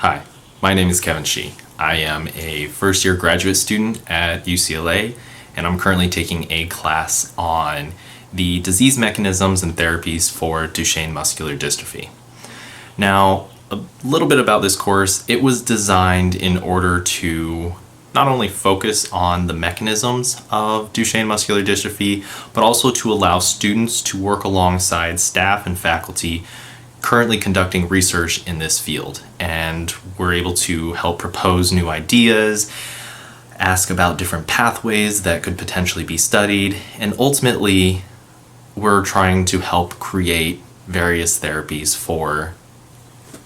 Hi, my name is Kevin Shi. I am a first-year graduate student at UCLA, and I'm currently taking a class on the disease mechanisms and therapies for Duchenne muscular dystrophy. Now, a little bit about this course. It was designed in order to not only focus on the mechanisms of Duchenne muscular dystrophy, but also to allow students to work alongside staff and faculty currently conducting research in this field. And we're able to help propose new ideas, ask about different pathways that could potentially be studied, and ultimately we're trying to help create various therapies for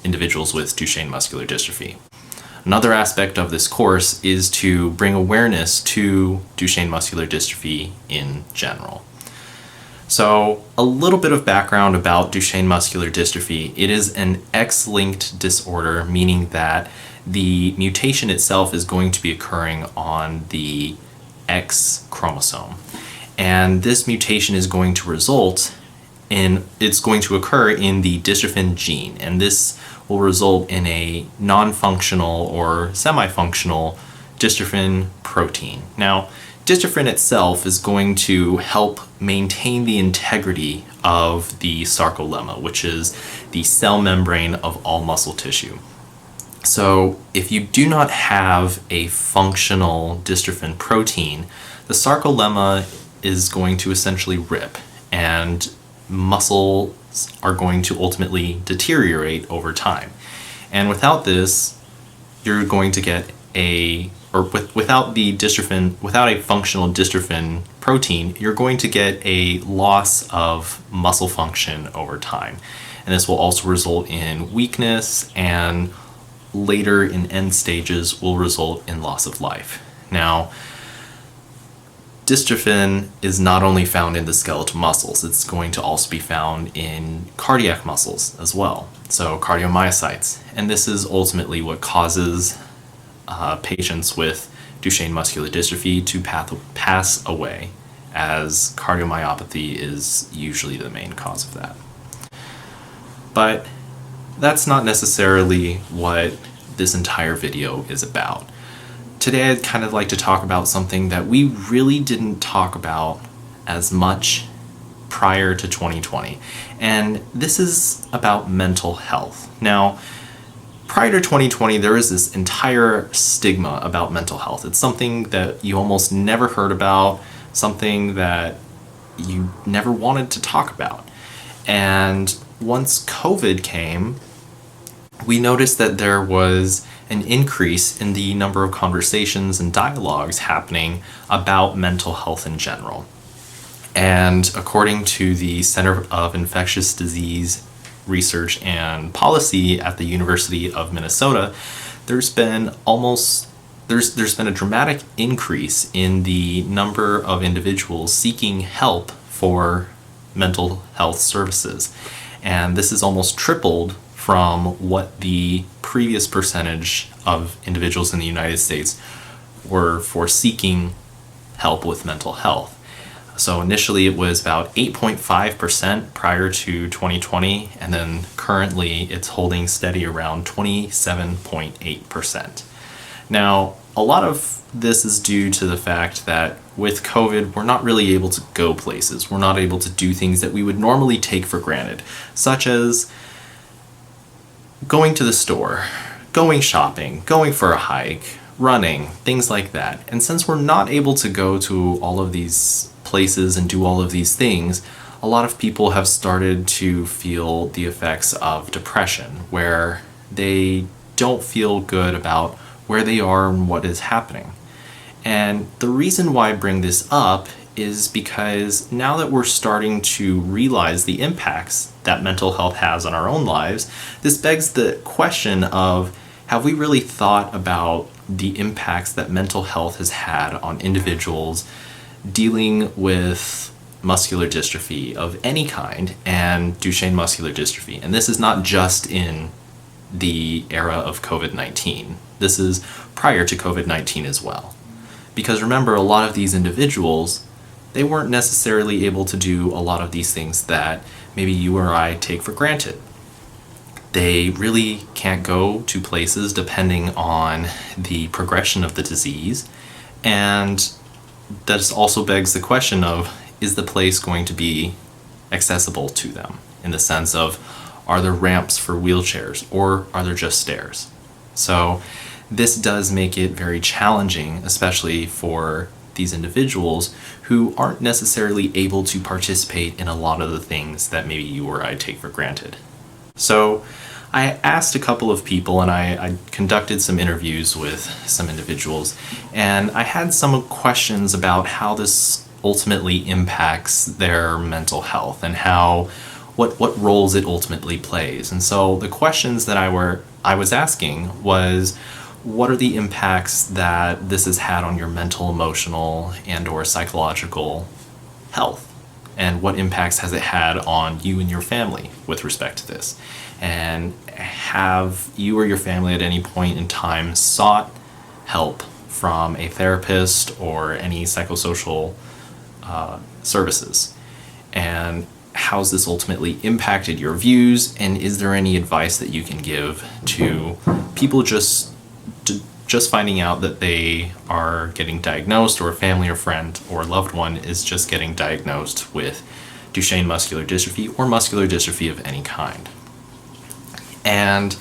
individuals with Duchenne muscular dystrophy. Another aspect of this course is to bring awareness to Duchenne muscular dystrophy in general. So, a little bit of background about Duchenne muscular dystrophy. It is an X-linked disorder, meaning that the mutation itself is going to be occurring on the X chromosome. And this mutation is going to it's going to occur in the dystrophin gene, and this will result in a non-functional or semi-functional dystrophin protein. Now, dystrophin itself is going to help maintain the integrity of the sarcolemma, which is the cell membrane of all muscle tissue. So if you do not have a functional dystrophin protein, the sarcolemma is going to essentially rip, and muscles are going to ultimately deteriorate over time. And without this, you're going to get without a functional dystrophin protein, you're going to get a loss of muscle function over time. And this will also result in weakness, and later in end stages will result in loss of life. Now, dystrophin is not only found in the skeletal muscles, it's going to also be found in cardiac muscles as well, so cardiomyocytes. And this is ultimately what causes patients with Duchenne muscular dystrophy to pass away, as cardiomyopathy is usually the main cause of that. But that's not necessarily what this entire video is about. Today I'd kind of like to talk about something that we really didn't talk about as much prior to 2020, and this is about mental health. Now, prior to 2020, there was this entire stigma about mental health. It's something that you almost never heard about, something that you never wanted to talk about. And once COVID came, we noticed that there was an increase in the number of conversations and dialogues happening about mental health in general. And according to the Center of Infectious Disease Research and Policy at the University of Minnesota, there's been a dramatic increase in the number of individuals seeking help for mental health services. And this is almost tripled from what the previous percentage of individuals in the United States were for seeking help with mental health. So initially it was about 8.5% prior to 2020, and then currently it's holding steady around 27.8%. Now, a lot of this is due to the fact that with COVID, we're not really able to go places. We're not able to do things that we would normally take for granted, such as going to the store, going shopping, going for a hike, running, things like that. And since we're not able to go to all of these places and do all of these things, a lot of people have started to feel the effects of depression, where they don't feel good about where they are and what is happening. And the reason why I bring this up is because now that we're starting to realize the impacts that mental health has on our own lives, this begs the question of, have we really thought about the impacts that mental health has had on individuals dealing with muscular dystrophy of any kind and Duchenne muscular dystrophy? And this is not just in the era of COVID-19. This is prior to COVID-19 as well. Because remember, a lot of these individuals, they weren't necessarily able to do a lot of these things that maybe you or I take for granted. They really can't go to places depending on the progression of the disease. And that also begs the question of, is the place going to be accessible to them? In the sense of, are there ramps for wheelchairs or are there just stairs? So this does make it very challenging, especially for these individuals who aren't necessarily able to participate in a lot of the things that maybe you or I take for granted. So I asked a couple of people, and I conducted some interviews with some individuals, and I had some questions about how this ultimately impacts their mental health and what roles it ultimately plays. And so the questions that I was asking was, what are the impacts that this has had on your mental, emotional, and or psychological health? And what impacts has it had on you and your family with respect to this? And have you or your family at any point in time sought help from a therapist or any psychosocial services? And how's this ultimately impacted your views? And is there any advice that you can give to people just finding out that they are getting diagnosed, or a family or friend or loved one is just getting diagnosed with Duchenne muscular dystrophy or muscular dystrophy of any kind? And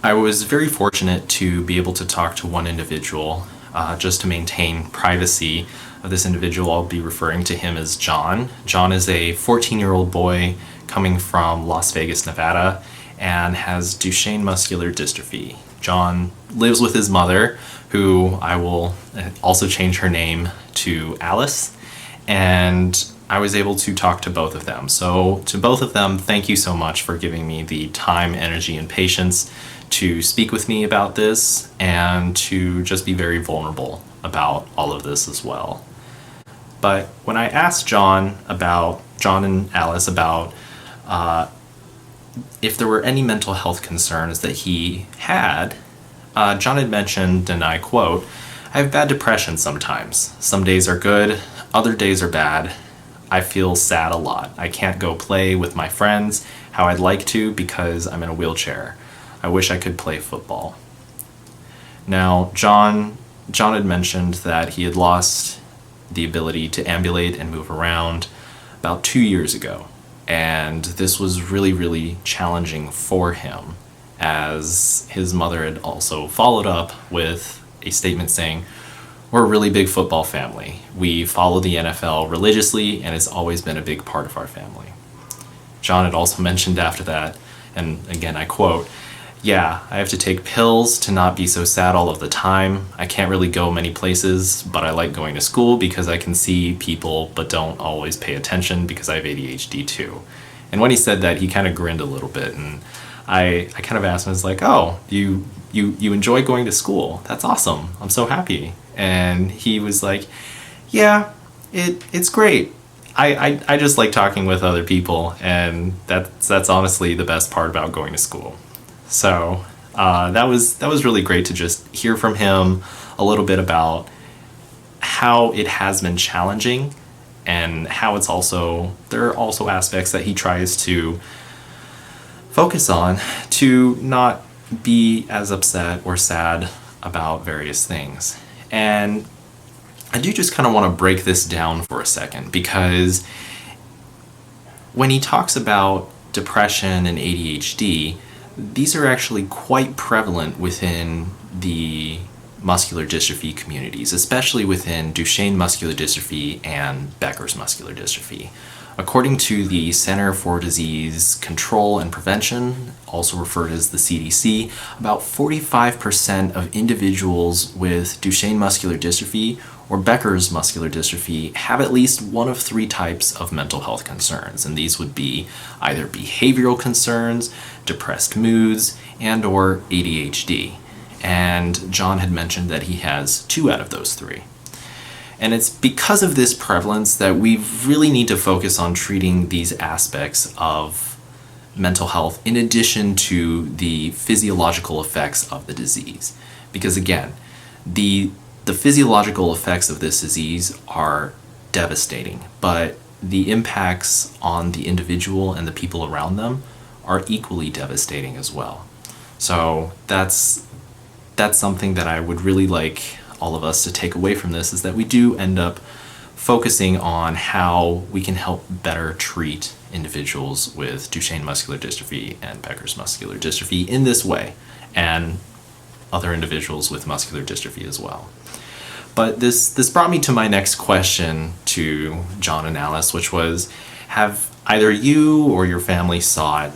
I was very fortunate to be able to talk to one individual, just to maintain privacy of this individual. I'll be referring to him as John. John is a 14-year-old boy coming from Las Vegas, Nevada, and has Duchenne muscular dystrophy. John lives with his mother, who I will also change her name to Alice, and I was able to talk to both of them. So to both of them, thank you so much for giving me the time, energy, and patience to speak with me about this and to just be very vulnerable about all of this as well. But when I asked John and Alice about if there were any mental health concerns that he had, John had mentioned, and I quote, "I have bad depression sometimes. Some days are good, other days are bad. I feel sad a lot. I can't go play with my friends how I'd like to because I'm in a wheelchair. I wish I could play football." Now, John had mentioned that he had lost the ability to ambulate and move around about 2 years ago. And this was really, really challenging for him, as his mother had also followed up with a statement saying, "We're a really big football family. We follow the NFL religiously, and it's always been a big part of our family." John had also mentioned after that, and again I quote, "Yeah, I have to take pills to not be so sad all of the time. I can't really go many places, but I like going to school because I can see people but don't always pay attention because I have ADHD too." And when he said that, he kind of grinned a little bit, and I kind of asked him, I was like, "Oh, you enjoy going to school? That's awesome. I'm so happy." And he was like, "Yeah, it's great. I just like talking with other people, and that's honestly the best part about going to school." So that was really great to just hear from him a little bit about how it has been challenging, and how there are also aspects that he tries to focus on to not be as upset or sad about various things. And I do just kind of want to break this down for a second, because when he talks about depression and ADHD, these are actually quite prevalent within the muscular dystrophy communities, especially within Duchenne muscular dystrophy and Becker's muscular dystrophy. According to the Center for Disease Control and Prevention, also referred as the CDC, about 45% of individuals with Duchenne muscular dystrophy or Becker's muscular dystrophy have at least one of three types of mental health concerns, and these would be either behavioral concerns, depressed moods, and or ADHD. And John had mentioned that he has 2 out of those 3. And it's because of this prevalence that we really need to focus on treating these aspects of mental health in addition to the physiological effects of the disease. Because again, the physiological effects of this disease are devastating, but the impacts on the individual and the people around them are equally devastating as well. So that's something that I would really like all of us to take away from this, is that we do end up focusing on how we can help better treat individuals with Duchenne muscular dystrophy and Becker's muscular dystrophy in this way, and other individuals with muscular dystrophy as well. But this brought me to my next question to John and Alice, which was, have either you or your family sought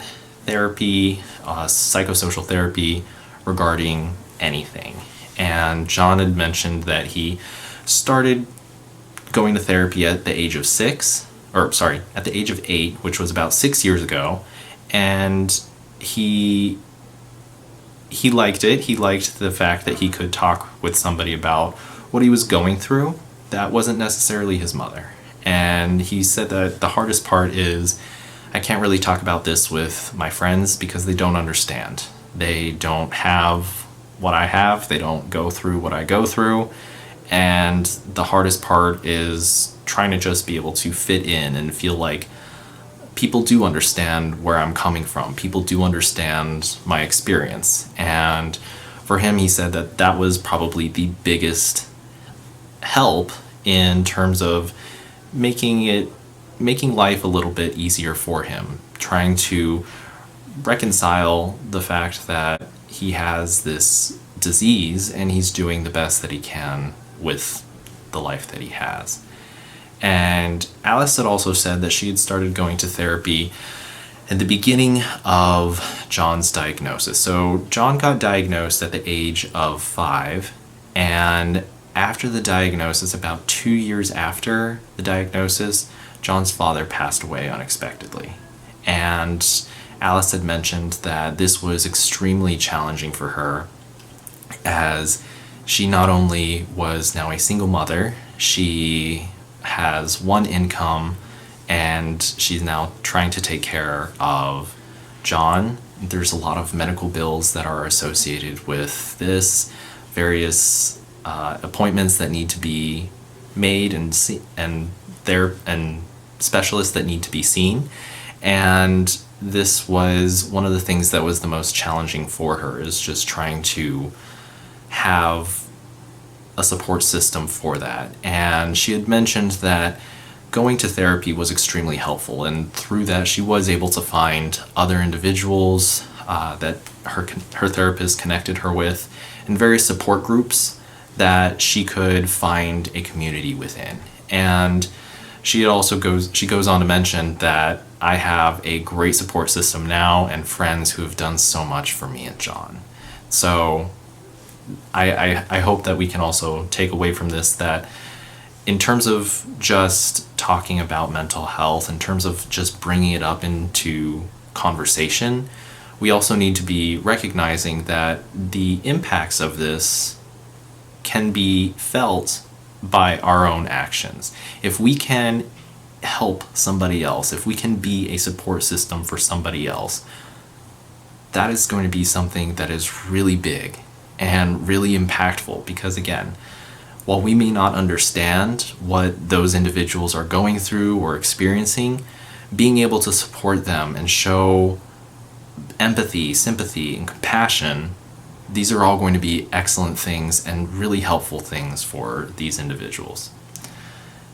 therapy, psychosocial therapy, regarding anything? And John had mentioned that he started going to therapy at the age of 8, which was about 6 years ago, and he liked it. He liked the fact that he could talk with somebody about what he was going through that wasn't necessarily his mother. And he said that the hardest part is, I can't really talk about this with my friends because they don't understand. They don't have what I have. They don't go through what I go through. And the hardest part is trying to just be able to fit in and feel like people do understand where I'm coming from. People do understand my experience. And for him, he said that that was probably the biggest help in terms of making life a little bit easier for him, trying to reconcile the fact that he has this disease and he's doing the best that he can with the life that he has. And Alice had also said that she had started going to therapy at the beginning of John's diagnosis. So John got diagnosed at the age of 5, and after the diagnosis, about 2 years after the diagnosis, John's father passed away unexpectedly. And Alice had mentioned that this was extremely challenging for her, as she not only was now a single mother, she has one income, and she's now trying to take care of John. There's a lot of medical bills that are associated with this, various appointments that need to be made, and specialists that need to be seen. And this was one of the things that was the most challenging for her, is just trying to have a support system for that. And she had mentioned that going to therapy was extremely helpful, and through that she was able to find other individuals that her therapist connected her with, and various support groups that she could find a community within. And she goes on to mention that I have a great support system now and friends who have done so much for me and John. So I hope that we can also take away from this that in terms of just talking about mental health, in terms of just bringing it up into conversation, we also need to be recognizing that the impacts of this can be felt by our own actions. If we can help somebody else, if we can be a support system for somebody else, that is going to be something that is really big and really impactful, because again, while we may not understand what those individuals are going through or experiencing, being able to support them and show empathy, sympathy, and compassion, these are all going to be excellent things and really helpful things for these individuals.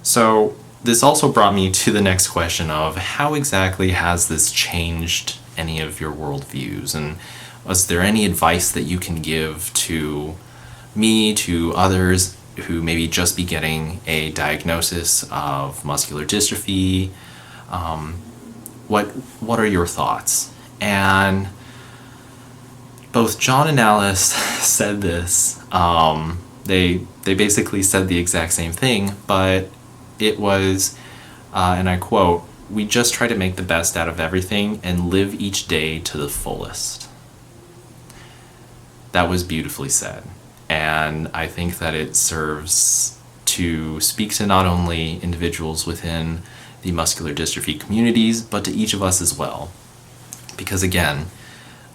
So this also brought me to the next question of, how exactly has this changed any of your worldviews? And was there any advice that you can give to me, to others who maybe just be getting a diagnosis of muscular dystrophy? What are your thoughts? And both John and Alice said this. They basically said the exact same thing, but it was, and I quote, "We just try to make the best out of everything and live each day to the fullest." That was beautifully said. And I think that it serves to speak to not only individuals within the muscular dystrophy communities, but to each of us as well. Because again,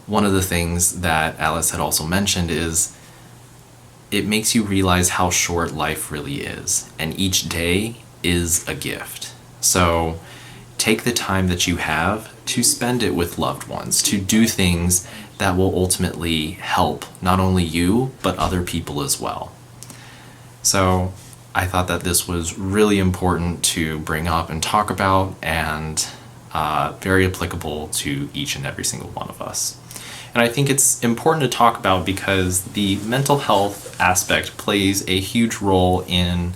one of the things that Alice had also mentioned is it makes you realize how short life really is, and each day is a gift. So take the time that you have to spend it with loved ones, to do things that will ultimately help not only you, but other people as well. So I thought that this was really important to bring up and talk about, and very applicable to each and every single one of us. And I think it's important to talk about because the mental health aspect plays a huge role in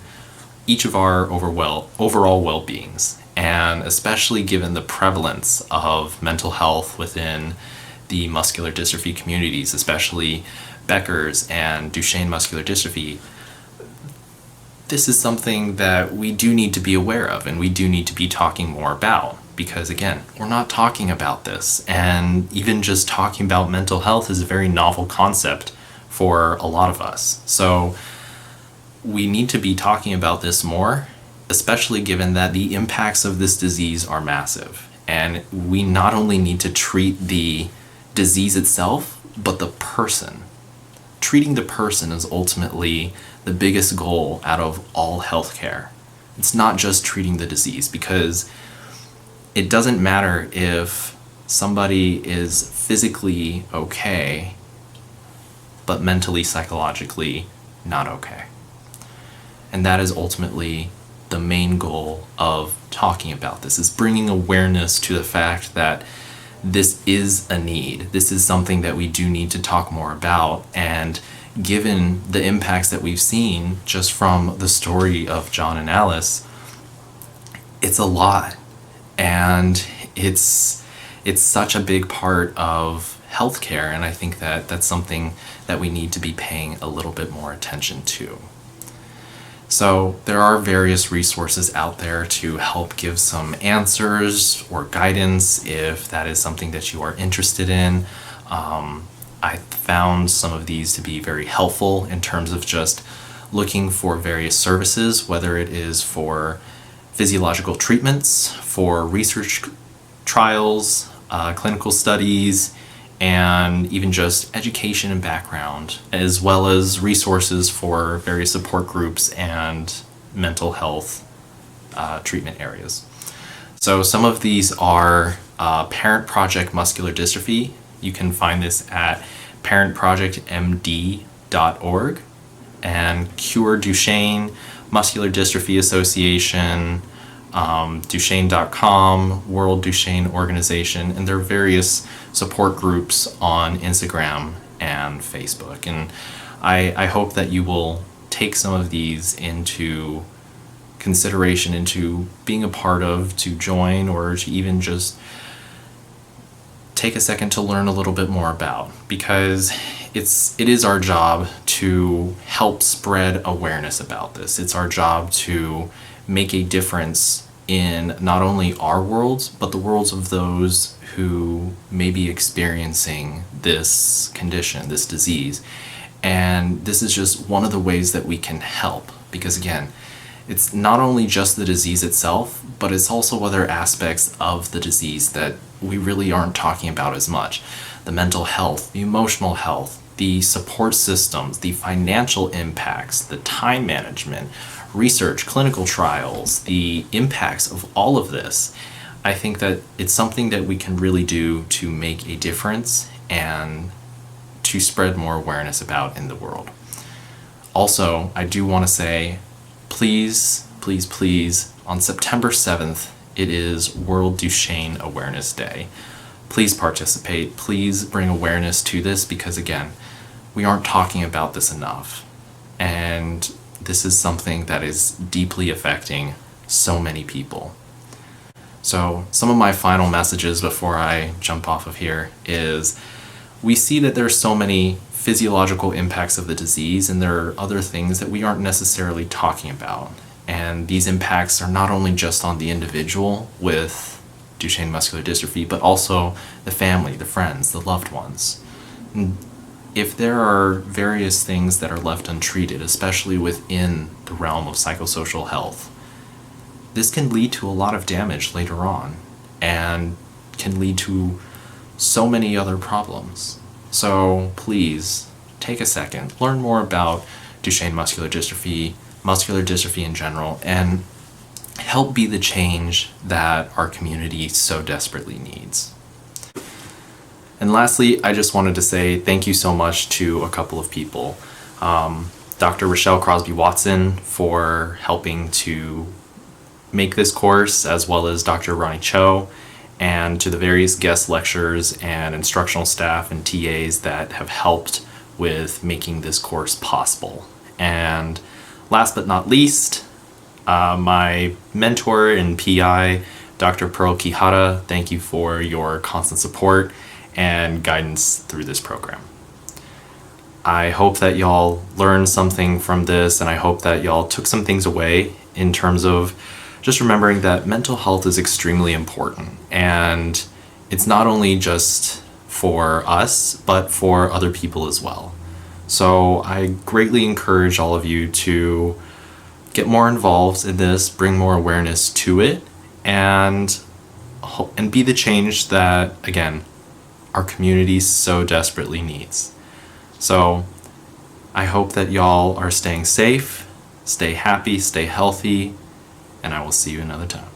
each of our overall well-beings, and especially given the prevalence of mental health within the muscular dystrophy communities, especially Becker's and Duchenne muscular dystrophy. This is something that we do need to be aware of, and we do need to be talking more about, because again, we're not talking about this, and even just talking about mental health is a very novel concept for a lot of us. So we need to be talking about this more, especially given that the impacts of this disease are massive, and we not only need to treat the disease itself, but the person. Treating the person is ultimately the biggest goal out of all healthcare. It's not just treating the disease, because it doesn't matter if somebody is physically okay, but mentally, psychologically not okay. And that is ultimately the main goal of talking about this, is bringing awareness to the fact that this is a need. This is something that we do need to talk more about. And given the impacts that we've seen just from the story of John and Alice, it's a lot. And it's such a big part of healthcare. And I think that that's something that we need to be paying a little bit more attention to. So there are various resources out there to help give some answers or guidance if that is something that you are interested in. I found some of these to be very helpful in terms of just looking for various services, whether it is for physiological treatments, for research trials, clinical studies, and even just education and background, as well as resources for various support groups and mental health treatment areas. So some of these are Parent Project Muscular Dystrophy. You can find this at parentprojectmd.org, and Cure Duchenne, Muscular Dystrophy Association, Duchenne.com, World Duchenne Organization, and there are various support groups on Instagram and Facebook. And I hope that you will take some of these into consideration, into being a part of, to join, or to even just take a second to learn a little bit more about, because it is our job to help spread awareness about this. It's our job to make a difference in not only our worlds, but the worlds of those who may be experiencing this condition, this disease. And this is just one of the ways that we can help, because again, it's not only just the disease itself, but it's also other aspects of the disease that we really aren't talking about as much. The mental health, the emotional health, the support systems, the financial impacts, the time management, research, clinical trials, the impacts of all of this. I think that it's something that we can really do to make a difference and to spread more awareness about in the world. Also, I do want to say, please, please, please, on September 7th, it is World Duchenne Awareness Day. Please participate. Please bring awareness to this, because again, we aren't talking about this enough. And this is something that is deeply affecting so many people. So some of my final messages before I jump off of here is, we see that there's so many physiological impacts of the disease, and there are other things that we aren't necessarily talking about. And these impacts are not only just on the individual with Duchenne muscular dystrophy, but also the family, the friends, the loved ones. And if there are various things that are left untreated, especially within the realm of psychosocial health, this can lead to a lot of damage later on, and can lead to so many other problems. So please take a second, learn more about Duchenne muscular dystrophy in general, and help be the change that our community so desperately needs. And lastly, I just wanted to say thank you so much to a couple of people. Dr. Rochelle Crosby Watson for helping to make this course, as well as Dr. Ronnie Cho, and to the various guest lecturers and instructional staff and TAs that have helped with making this course possible. And last but not least, my mentor and PI, Dr. Pearl Kihara, thank you for your constant support and guidance through this program. I hope that y'all learned something from this, and I hope that y'all took some things away in terms of just remembering that mental health is extremely important, and it's not only just for us, but for other people as well. So I greatly encourage all of you to get more involved in this, bring more awareness to it, and be the change that, again, our community so desperately needs. So I hope that y'all are staying safe, stay happy, stay healthy, and I will see you another time.